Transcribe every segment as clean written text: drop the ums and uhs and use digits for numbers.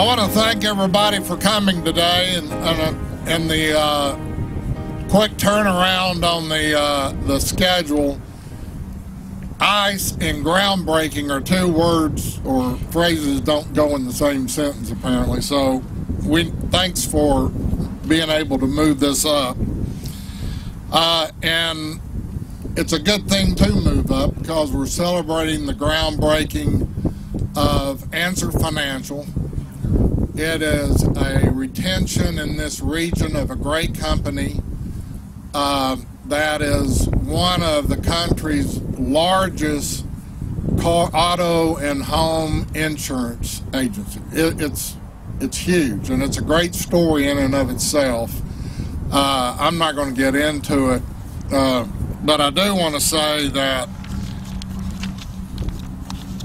I want to thank everybody for coming today, and the quick turnaround on the schedule. Ice and groundbreaking are two words or phrases don't go in the same sentence apparently. So thanks for being able to move this up. And it's a good thing to move up because we're celebrating the groundbreaking of Answer Financial. It is a retention in this region of a great company that is one of the country's largest auto and home insurance agency. It's huge, and it's a great story in and of itself. I'm not going to get into it, but I do want to say that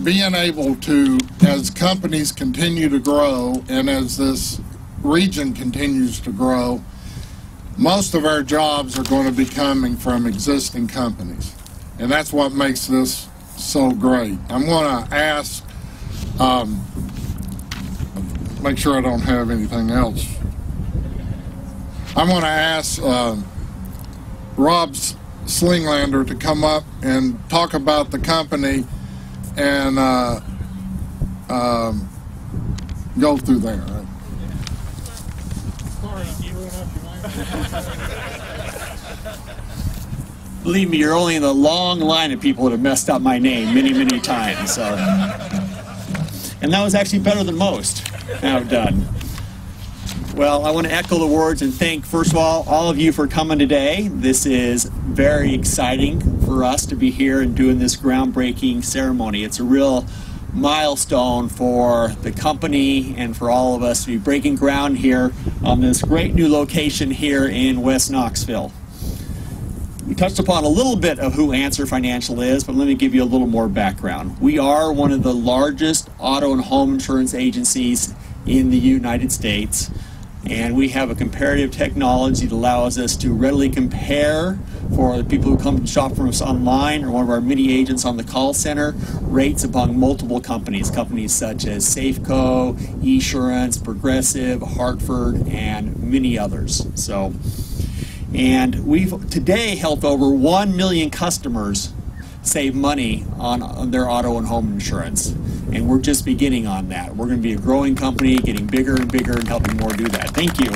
being able to, as companies continue to grow and as this region continues to grow, most of our jobs are going to be coming from existing companies. And that's what makes this so great. I'm going to ask, make sure I don't have anything else. I'm going to ask Rob Slinglander to come up and talk about the company and go through there. Believe me, you're only in the long line of people that have messed up my name many, many times. So. And that was actually better than most I've done. Well, I want to echo the words and thank, first of all of you for coming today. This is very exciting for us to be here and doing this groundbreaking ceremony. It's a real milestone for the company and for all of us to be breaking ground here on this great new location here in West Knoxville. We touched upon a little bit of who Answer Financial is, but let me give you a little more background. We are one of the largest auto and home insurance agencies in the United States, and we have a comparative technology that allows us to readily compare for the people who come to shop from us online or one of our many agents on the call center rates among multiple companies such as Safeco, Esurance, Progressive, Hartford, and many others. And we've today helped over 1 million customers save money on their auto and home insurance. And we're just beginning on that. We're going to be a growing company, getting bigger and bigger and helping more do that. Thank you.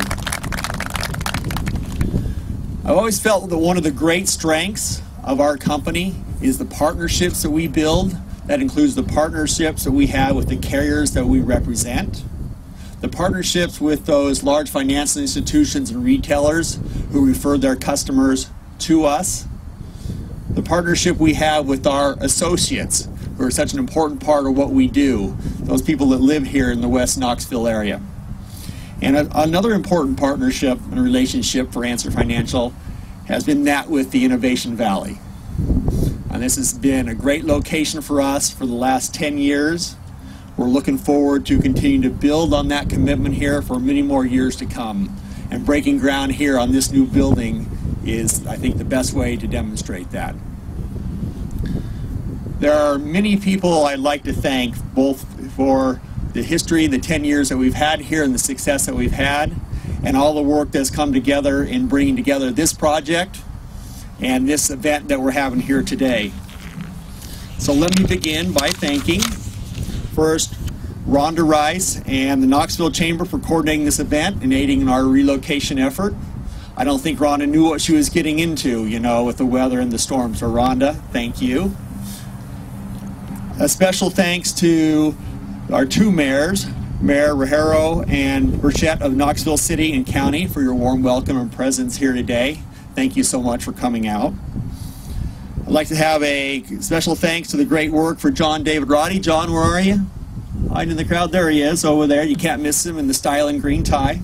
I've always felt that one of the great strengths of our company is the partnerships that we build. That includes the partnerships that we have with the carriers that we represent, the partnerships with those large financial institutions and retailers who refer their customers to us, the partnership we have with our associates who are such an important part of what we do, those people that live here in the West Knoxville area. And another important partnership and relationship for Answer Financial has been that with the Innovation Valley. And this has been a great location for us for the last 10 years. We're looking forward to continue to build on that commitment here for many more years to come. And breaking ground here on this new building is, I think, the best way to demonstrate that. There are many people I'd like to thank, both for the history, the 10 years that we've had here and the success that we've had, and all the work that's come together in bringing together this project and this event that we're having here today. So let me begin by thanking first Rhonda Rice and the Knoxville Chamber for coordinating this event and aiding in our relocation effort. I don't think Rhonda knew what she was getting into, with the weather and the storm. So Rhonda, thank you. A special thanks to our two mayors, Mayor Rajero and Burchett of Knoxville City and County, for your warm welcome and presence here today. Thank you so much for coming out. I'd like to have a special thanks to the great work for John David Roddy. John, where are you? Hiding in the crowd. There he is, over there. You can't miss him in the styling green tie.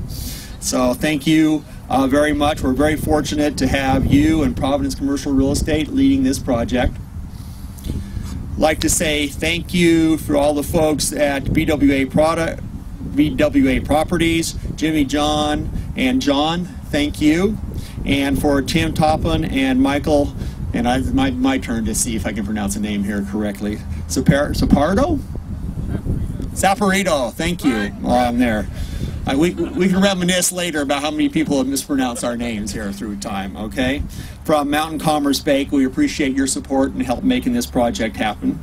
So thank you very much. We're very fortunate to have you and Providence Commercial Real Estate leading this project. I'd like to say thank you for all the folks at BWA Properties, Jimmy, John, and John. Thank you. And for Tim Toppin and Michael, and my turn to see if I can pronounce the name here correctly. Sapardo? Saporito, thank you. On there. We can reminisce later about how many people have mispronounced our names here through time, okay? From Mountain Commerce Bank, we appreciate your support and help making this project happen.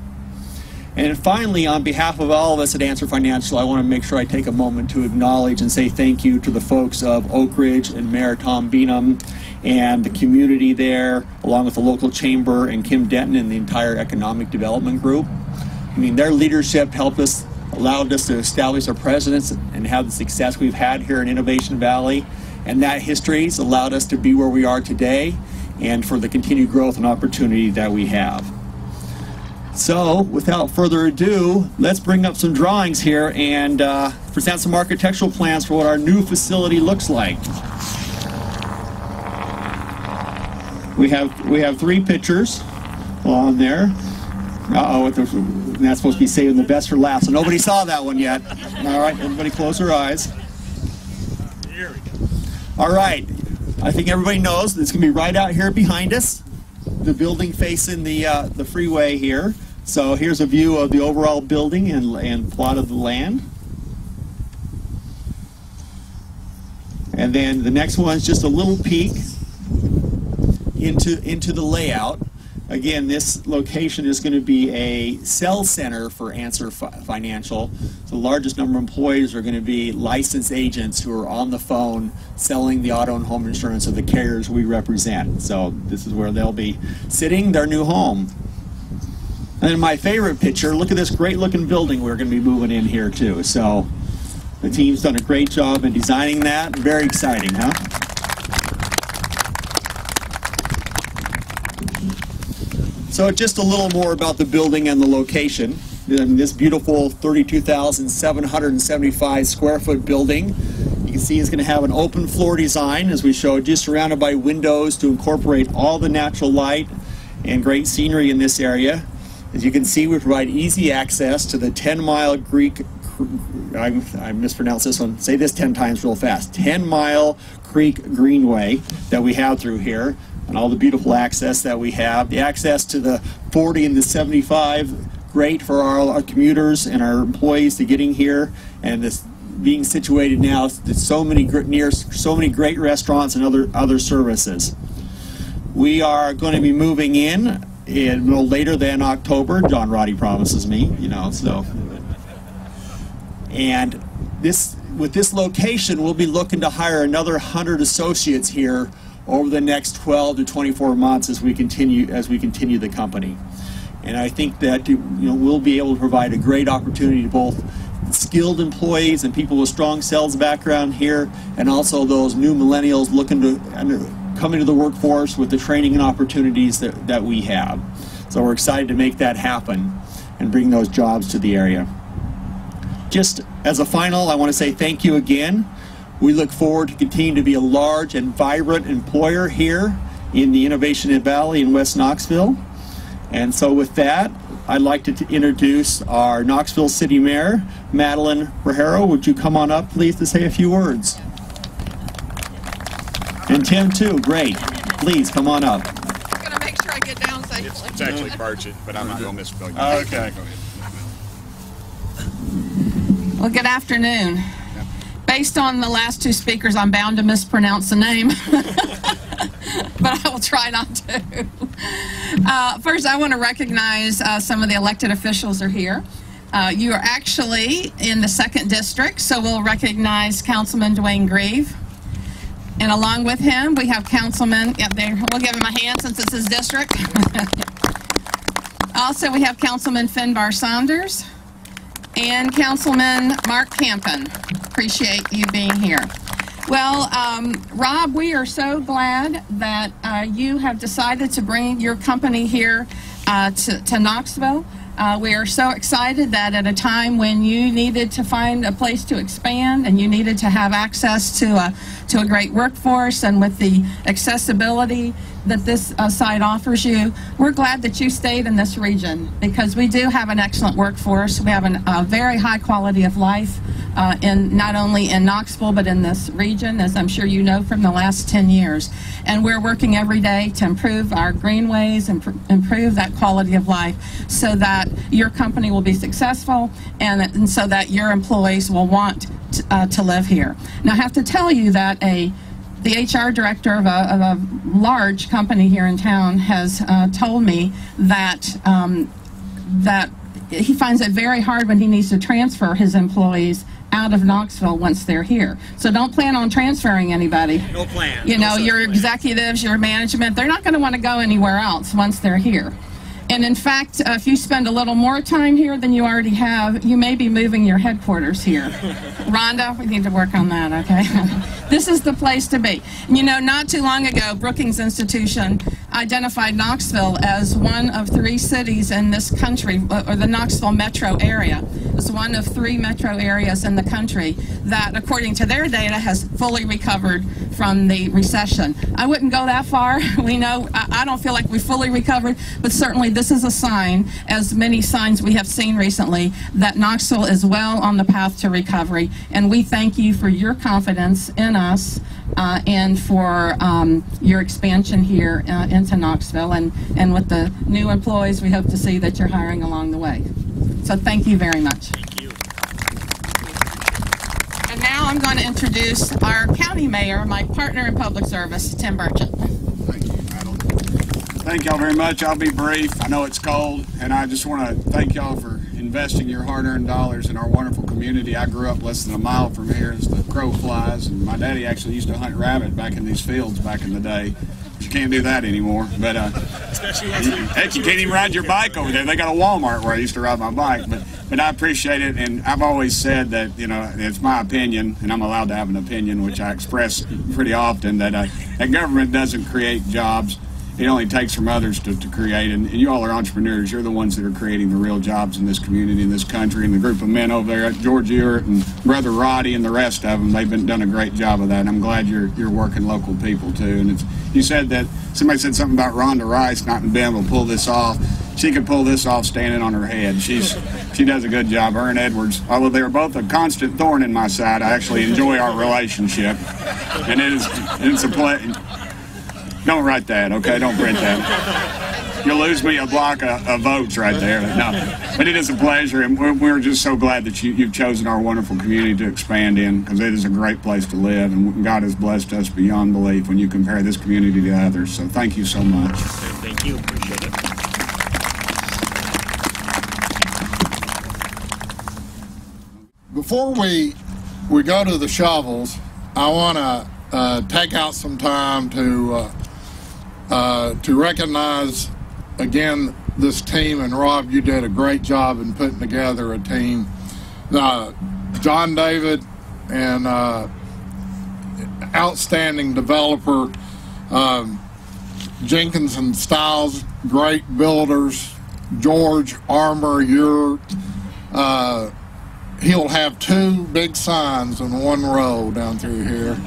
And finally, on behalf of all of us at Answer Financial, I want to make sure I take a moment to acknowledge and say thank you to the folks of Oak Ridge and Mayor Tom Beanham and the community there, along with the local chamber and Kim Denton and the entire economic development group. I mean, their leadership helped us, allowed us to establish our presence and have the success we've had here in Innovation Valley. And that history has allowed us to be where we are today and for the continued growth and opportunity that we have. So, without further ado, let's bring up some drawings here and present some architectural plans for what our new facility looks like. We have 3 pictures on there. Uh-oh, that's supposed to be saving the best for last, so nobody saw that one yet. All right, everybody close their eyes. Here we go. All right, I think everybody knows it's going to be right out here behind us, the building facing the freeway here. So here's a view of the overall building and plot of the land. And then the next one is just a little peek into the layout. Again, this location is going to be a cell center for Answer Financial. So the largest number of employees are going to be licensed agents who are on the phone selling the auto and home insurance of the carriers we represent. So this is where they'll be sitting, their new home. And then my favorite picture, look at this great looking building we're going to be moving in here too. So the team's done a great job in designing that. Very exciting, huh? So just a little more about the building and the location. This beautiful 32,775 square foot building, you can see is going to have an open floor design, as we showed, just surrounded by windows to incorporate all the natural light and great scenery in this area. As you can see, we provide easy access to the 10-mile I mispronounced this one, say this 10 times real fast, 10-mile Creek Greenway that we have through here, and all the beautiful access that we have. The access to the 40 and the 75, great for our commuters and our employees to getting here, and this being situated now so many great restaurants and other services. We are going to be moving in a little later than October. John Roddy promises me, you know, so. And with this location, we'll be looking to hire another 100 associates here over the next 12 to 24 months as we continue the company. And I think that, you know, we'll be able to provide a great opportunity to both skilled employees and people with strong sales background here, and also those new millennials looking to come into the workforce with the training and opportunities that we have. So we're excited to make that happen and bring those jobs to the area. Just as a final, I want to say thank you again. We look forward to continuing to be a large and vibrant employer here in the Innovation Valley in West Knoxville. And so with that, I'd like to introduce our Knoxville City Mayor, Madeline Rajero. Would you come on up, please, to say a few words? And Tim, too. Great. Please, come on up. I'm going to make sure I get down safely. It's actually Burchett, but I'm not going to misspell you. Okay. Well, good afternoon. Based on the last 2 speakers, I'm bound to mispronounce the name, but I will try not to. First, I want to recognize some of the elected officials are here. You are actually in the 2nd District, so we'll recognize Councilman Dwayne Grieve. And along with him, we have Councilman, we'll give him a hand since it's his district. Also, we have Councilman Finbar Saunders and Councilman Mark Campen. Appreciate you being here. Well, Rob, we are so glad that you have decided to bring your company here to Knoxville. We are so excited that at a time when you needed to find a place to expand and you needed to have access to a great workforce, and with the accessibility that this site offers you. We're glad that you stayed in this region because we do have an excellent workforce. We have a very high quality of life not only in Knoxville but in this region, as I'm sure you know from the last 10 years. And we're working every day to improve our greenways and improve that quality of life so that your company will be successful and so that your employees will want to live here. Now, I have to tell you that the HR director of a large company here in town has told me that that he finds it very hard when he needs to transfer his employees out of Knoxville once they're here. So don't plan on transferring anybody. No plan. You know, your executives, your management, they're not going to want to go anywhere else once they're here. And in fact, if you spend a little more time here than you already have, you may be moving your headquarters here. Rhonda, we need to work on that, okay? This is the place to be. You know, not too long ago, Brookings Institution identified Knoxville as one of 3 cities in this country, or the Knoxville metro area, as one of 3 metro areas in the country that, according to their data, has fully recovered from the recession. I wouldn't go that far. We know, I don't feel like we fully recovered, but certainly this is a sign, as many signs we have seen recently, that Knoxville is well on the path to recovery. And we thank you for your confidence in us and for your expansion here into Knoxville. And with the new employees, we hope to see that you're hiring along the way. So thank you very much. Thank you. And now I'm going to introduce our county mayor, my partner in public service, Tim Burchett. Thank you, Madeline. Thank y'all very much. I'll be brief. I know it's cold, and I just want to thank y'all for investing your hard-earned dollars in our wonderful community. I grew up less than a mile from here as the crow flies, and my daddy actually used to hunt rabbit back in these fields back in the day. You can't do that anymore, but heck, you can't even ride your bike over there. They got a Walmart where I used to ride my bike, but I appreciate it, and I've always said that, you know, it's my opinion, and I'm allowed to have an opinion, which I express pretty often, that government doesn't create jobs. It only takes from others to create, and you all are entrepreneurs. You're the ones that are creating the real jobs in this community, in this country, and the group of men over there, George Ewart and Brother Roddy and the rest of them, they've done a great job of that, and I'm glad you're working local people too. And you said that, somebody said something about Rhonda Rice not being able to pull this off. She could pull this off standing on her head. She does a good job. Her and Edwards, although they are both a constant thorn in my side, I actually enjoy our relationship, and it's a pleasure. Don't write that, okay? Don't print that. You'll lose me a block of votes right there. No, but it is a pleasure, and we're just so glad that you've chosen our wonderful community to expand in, because it is a great place to live, and God has blessed us beyond belief when you compare this community to others. So thank you so much. Thank you. Appreciate it. Before we go to the shovels, I want to take out some time to recognize again this team, and Rob, you did a great job in putting together a team. John David and outstanding developer, Jenkins and Stiles, great builders, George Armour, he'll have 2 big signs in one row down through here.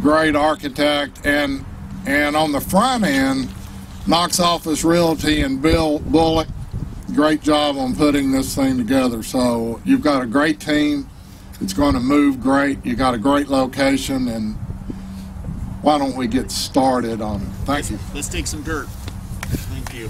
Great architect, and on the front end, Knox Office Realty and Bill Bullock, great job on putting this thing together. So you've got a great team. It's going to move great. You got a great location, and why don't we get started on it? Thank you. Let's take some dirt. Thank you.